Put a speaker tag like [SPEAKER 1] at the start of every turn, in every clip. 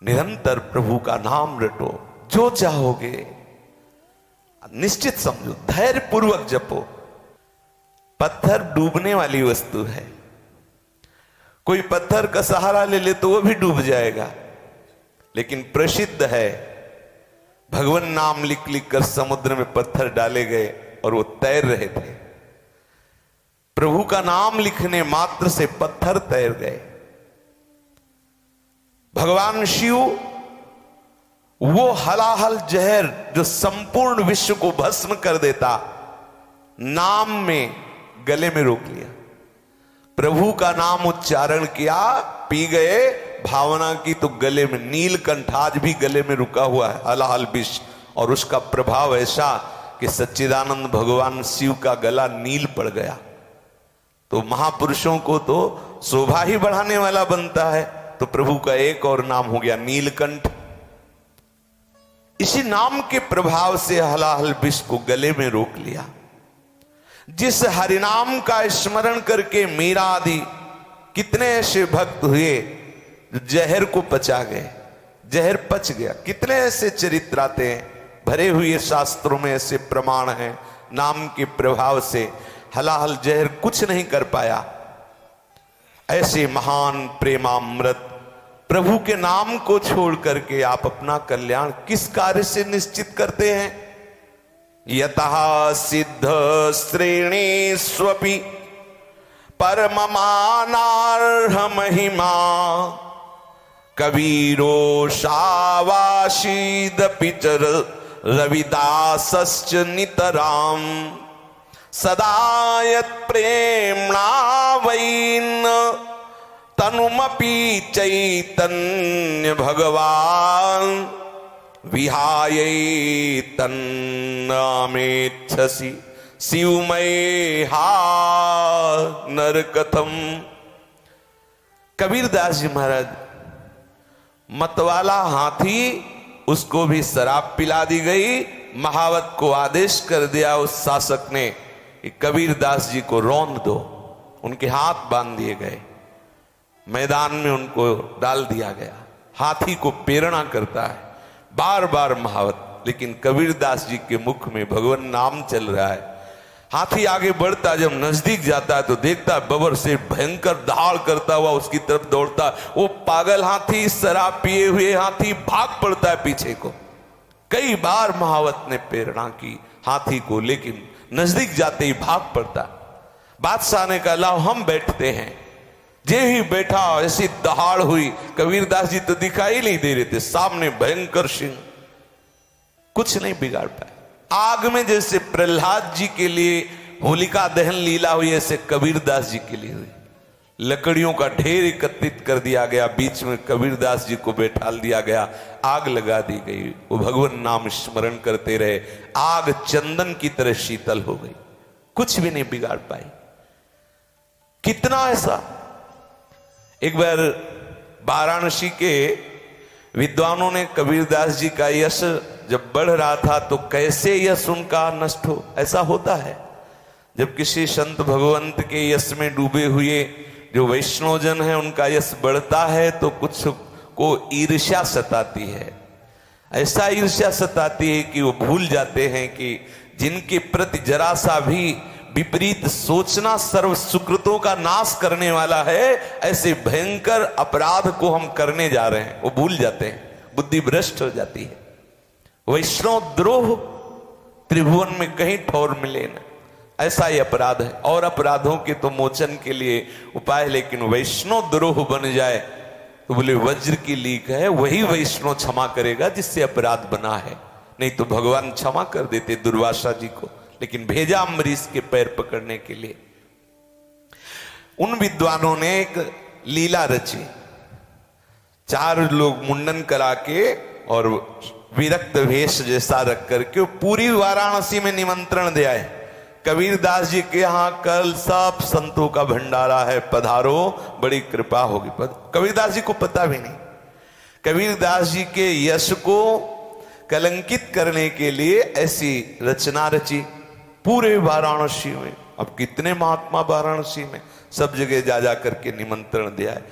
[SPEAKER 1] निरंतर प्रभु का नाम रटो, जो चाहोगे निश्चित समझो, धैर्य पूर्वक जपो। पत्थर डूबने वाली वस्तु है, कोई पत्थर का सहारा ले ले तो वो भी डूब जाएगा, लेकिन प्रसिद्ध है भगवान नाम लिख लिख कर समुद्र में पत्थर डाले गए और वो तैर रहे थे। प्रभु का नाम लिखने मात्र से पत्थर तैर गए। भगवान शिव वो हलाहल जहर जो संपूर्ण विश्व को भस्म कर देता, नाम में गले में रोक लिया। प्रभु का नाम उच्चारण किया, पी गए, भावना की तो गले में नीलकंठ आज भी गले में रुका हुआ है, हलाहल विष। और उसका प्रभाव ऐसा कि सच्चिदानंद भगवान शिव का गला नील पड़ गया। तो महापुरुषों को तो शोभा ही बढ़ाने वाला बनता है, तो प्रभु का एक और नाम हो गया नीलकंठ। इसी नाम के प्रभाव से हलाहल विष को गले में रोक लिया। जिस हरिनाम का स्मरण करके मीरा आदि कितने ऐसे भक्त हुए जो जहर को पचा गए, जहर पच गया। कितने ऐसे चरित्र आते हैं, भरे हुए शास्त्रों में ऐसे प्रमाण हैं, नाम के प्रभाव से हलाहल जहर कुछ नहीं कर पाया। ऐसे महान प्रेमामृत प्रभु के नाम को छोड़ करके आप अपना कल्याण किस कार्य से निश्चित करते हैं? यतः सिद्ध श्रेणीष्वपि परममानार्ह महिमा कबीरो शावाशीदपि च रविदासश्च नितराम सदा यत्प्रेम्णा वैन तनुमपि चैतन्य भगवान विहाय तन्नामेच्छसि शिवमय हा नरकथम। कबीरदास जी महाराज, मतवाला हाथी, उसको भी शराब पिला दी गई। महावत को आदेश कर दिया उस शासक ने कि कबीरदास जी को रौंद दो। उनके हाथ बांध दिए गए, मैदान में उनको डाल दिया गया। हाथी को प्रेरणा करता है बार बार महावत, लेकिन कबीरदास जी के मुख में भगवान नाम चल रहा है। हाथी आगे बढ़ता, जब नजदीक जाता है तो देखता है बबर से भयंकर दहाड़ करता हुआ उसकी तरफ दौड़ता। वो पागल हाथी, शराब पिए हुए हाथी भाग पड़ता है पीछे को। कई बार महावत ने प्रेरणा की हाथी को, लेकिन नजदीक जाते ही भाग पड़ता। बादशाह ने कहा लाओ हम बैठते हैं। जे ही बैठा ऐसी दहाड़ हुई, कबीरदास जी तो दिखाई नहीं दे रहे थे, सामने भयंकर सिंह, कुछ नहीं बिगाड़ पाए। आग में जैसे प्रहलाद जी के लिए होलिका दहन लीला हुई, ऐसे कबीरदास जी के लिए हुई। लकड़ियों का ढेर एकत्रित कर दिया गया, बीच में कबीरदास जी को बैठाल दिया गया, आग लगा दी गई। वो भगवान नाम स्मरण करते रहे, आग चंदन की तरह शीतल हो गई, कुछ भी नहीं बिगाड़ पाई। कितना ऐसा। एक बार वाराणसी के विद्वानों ने कबीरदास जी का यश जब बढ़ रहा था तो कैसे यश उनका नष्ट हो, ऐसा होता है। जब किसी संत भगवंत के यश में डूबे हुए जो वैष्णवजन है उनका यश बढ़ता है तो कुछ को ईर्ष्या सताती है। ऐसा ईर्ष्या सताती है कि वो भूल जाते हैं कि जिनके प्रति जरा सा भी विपरीत सोचना सर्व सुकृतों का नाश करने वाला है, ऐसे भयंकर अपराध को हम करने जा रहे हैं। वो भूल जाते हैं, बुद्धि भ्रष्ट हो जाती है। वैष्णव द्रोह त्रिभुवन में कहीं ठौर मिले न, ऐसा ही अपराध है। और अपराधों के तो मोचन के लिए उपाय, लेकिन वैष्णव द्रोह बन जाए तो बोले वज्र की लीक है, वही वैष्णव क्षमा करेगा जिससे अपराध बना है। नहीं तो भगवान क्षमा कर देते दुर्वासा जी को, लेकिन भेजा अम्बरीश के पैर पकड़ने के लिए। उन विद्वानों ने एक लीला रची, 4 लोग मुंडन करा के और विरक्त वेश जैसा रख करके पूरी वाराणसी में निमंत्रण दे आए। कबीरदास जी के यहाँ कल सब संतों का भंडारा है, पधारो, बड़ी कृपा होगी। कबीरदास जी को पता भी नहीं। कबीरदास जी के यश को कलंकित करने के लिए ऐसी रचना रची पूरे वाराणसी में। अब कितने महात्मा वाराणसी में, सब जगह जा जा करके निमंत्रण दिया है।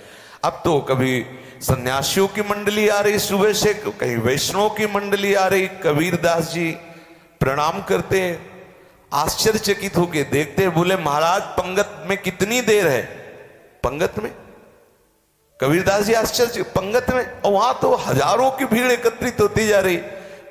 [SPEAKER 1] अब तो कभी सन्यासियों की मंडली आ रही सुबह से, कहीं वैष्णव की मंडली आ रही। कबीरदास जी प्रणाम करते हैं, आश्चर्यचकित होके देखते हैं, बोले महाराज पंगत में कितनी देर है? पंगत में? कबीरदास जी आश्चर्य, पंगत में? और वहां तो हजारों की भीड़ एकत्रित होती जा रही।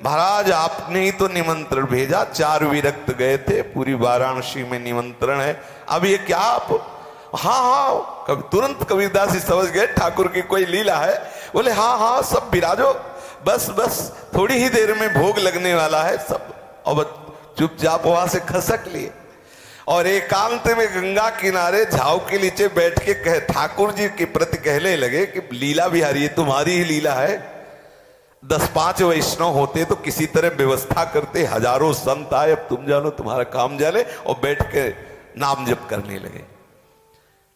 [SPEAKER 1] महाराज आपने ही तो निमंत्रण भेजा, 4 विरक्त गए थे, पूरी वाराणसी में निमंत्रण है, अब ये क्या आप? हाँ हाँ, तुरंत कबीरदास जी समझ गए ठाकुर की कोई लीला है। बोले हाँ हाँ सब विराजो, बस बस थोड़ी ही देर में भोग लगने वाला है सब। और चुपचाप वहां से खसक लिए और एकांत में गंगा किनारे झाव के नीचे बैठ के कहे, ठाकुर जी के प्रति कहने लगे कि लीला बिहारी ये तुम्हारी ही लीला है। 10-5 वैष्णव होते तो किसी तरह व्यवस्था करते, हजारों संत आए, अब तुम जानो तुम्हारा काम जाने, और बैठ के नाम जप करने लगे।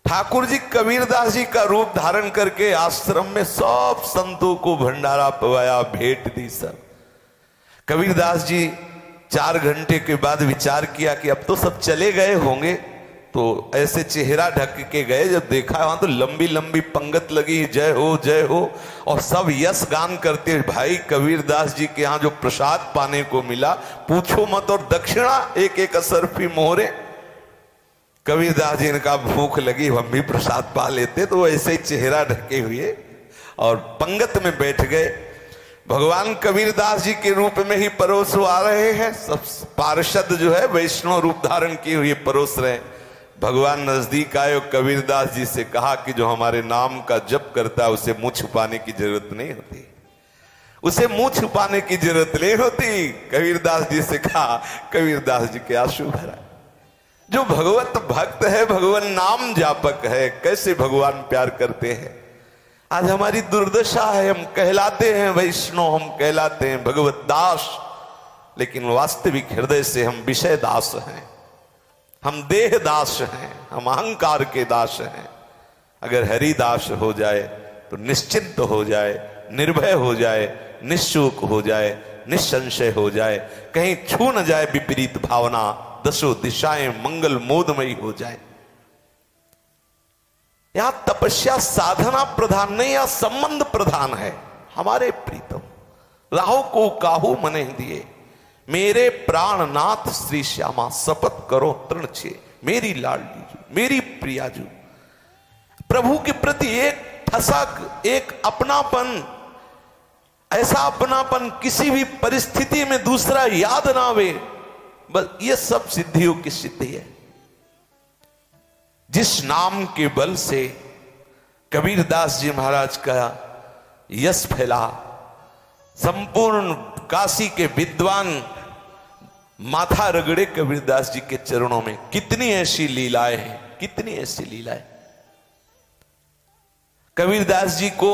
[SPEAKER 1] ठाकुर जी कबीरदास जी का रूप धारण करके आश्रम में सब संतों को भंडारा पवाया, भेंट दी सब। कबीरदास जी 4 घंटे के बाद विचार किया कि अब तो सब चले गए होंगे, तो ऐसे चेहरा ढक के गए। जब देखा वहां तो लंबी लंबी पंगत लगी, जय हो जय हो, और सब यश गान करते। भाई कबीरदास जी के यहाँ जो प्रसाद पाने को मिला पूछो मत, और दक्षिणा 1-1 असरफी मोहरे। कबीरदास जी ने कहा भूख लगी, हम भी प्रसाद पा लेते, तो ऐसे ही चेहरा ढके हुए और पंगत में बैठ गए। भगवान कबीरदास जी के रूप में ही परोस आ रहे हैं, सब पार्षद जो है वैष्णव रूप धारण किए हुए परोस रहे हैं। भगवान नजदीक आए और कबीरदास जी से कहा कि जो हमारे नाम का जप करता है उसे मुंह छुपाने की जरूरत नहीं होती, उसे मुंह छुपाने की जरूरत नहीं होती। कबीरदास जी से कहा, कबीरदास जी के आंसू भरा। जो भगवत भक्त है, भगवान नाम जापक है, कैसे भगवान प्यार करते हैं। आज हमारी दुर्दशा है, हम कहलाते हैं वैष्णव, हम कहलाते हैं भगवत दास, लेकिन वास्तविक हृदय से हम विषय दास हैं, हम देह दास हैं, हम अहंकार के दास हैं। अगर हरिदास हो जाए तो निश्चिंत हो जाए, निर्भय हो जाए, निश्चूक हो जाए, निसंशय हो जाए, कहीं छू न जाए विपरीत भावना, 10 दिशाएं मंगल मोदमयी हो जाए। यहां तपस्या साधना प्रधान नहीं, या संबंध प्रधान है। हमारे प्रीतम राहु को काहू मने दिए, मेरे प्राणनाथ श्री श्यामा, शपथ करो तृण छे, मेरी लाडली जू, मेरी प्रियाजू। प्रभु के प्रति एक ठसक, एक अपनापन, ऐसा अपनापन किसी भी परिस्थिति में दूसरा याद ना आवे, बस ये सब सिद्धियों की सिद्धि है। जिस नाम के बल से कबीरदास जी महाराज का यश फैला, संपूर्ण काशी के विद्वान माथा रगड़े कबीरदास जी के चरणों में। कितनी ऐसी लीलाएं हैं, कितनी ऐसी लीलाएं। कबीरदास जी को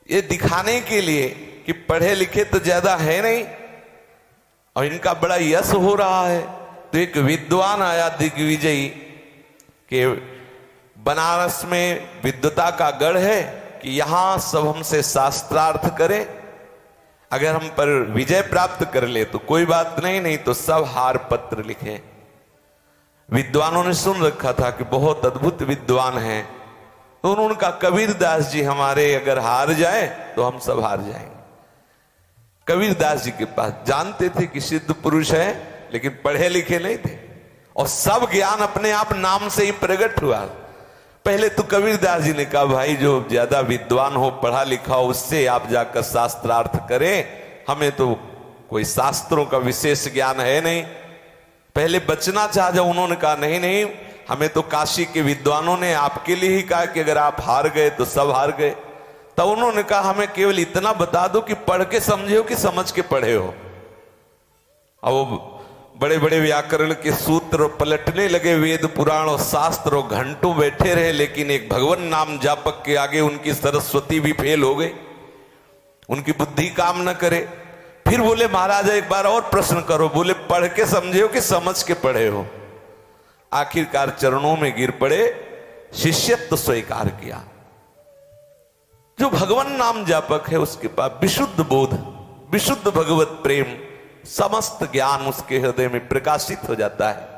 [SPEAKER 1] ये दिखाने के लिए कि पढ़े लिखे तो ज्यादा है नहीं और इनका बड़ा यश हो रहा है, तो एक विद्वान आया दिग्विजयी के बनारस में विद्वता का गढ़ है कि यहां सब हमसे शास्त्रार्थ करें, अगर हम पर विजय प्राप्त कर ले तो कोई बात नहीं, नहीं तो सब हार पत्र लिखें। विद्वानों ने सुन रखा था कि बहुत अद्भुत विद्वान हैं, तो उन्होंने कहा कबीरदास जी हमारे अगर हार जाए तो हम सब हार जाएंगे। कबीरदास जी के पास जानते थे कि सिद्ध पुरुष है, लेकिन पढ़े लिखे नहीं थे, और सब ज्ञान अपने आप नाम से ही प्रकट हुआ। पहले तो कबीरदास जी ने कहा भाई जो ज्यादा विद्वान हो, पढ़ा लिखा हो, उससे आप जाकर शास्त्रार्थ करें, हमें तो कोई शास्त्रों का विशेष ज्ञान है नहीं। पहले बचना चाहा, जब उन्होंने कहा नहीं नहीं, हमें तो काशी के विद्वानों ने आपके लिए ही कहा कि अगर आप हार गए तो सब हार गए, तब उन्होंने कहा हमें केवल इतना बता दो कि पढ़ के समझे हो कि समझ के पढ़े हो। अब वो बड़े बड़े व्याकरण के सूत्र पलटने लगे, वेद पुराण और शास्त्र, और घंटों बैठे रहे, लेकिन एक भगवान नाम जापक के आगे उनकी सरस्वती भी फेल हो गई, उनकी बुद्धि काम न करे। फिर बोले महाराज एक बार और प्रश्न करो, बोले पढ़ के समझे हो कि समझ के पढ़े हो। आखिरकार चरणों में गिर पड़े, शिष्यत्व स्वीकार किया। जो भगवान नाम जापक है उसके पास विशुद्ध बोध, विशुद्ध भगवत प्रेम, समस्त ज्ञान उसके हृदय में प्रकाशित हो जाता है।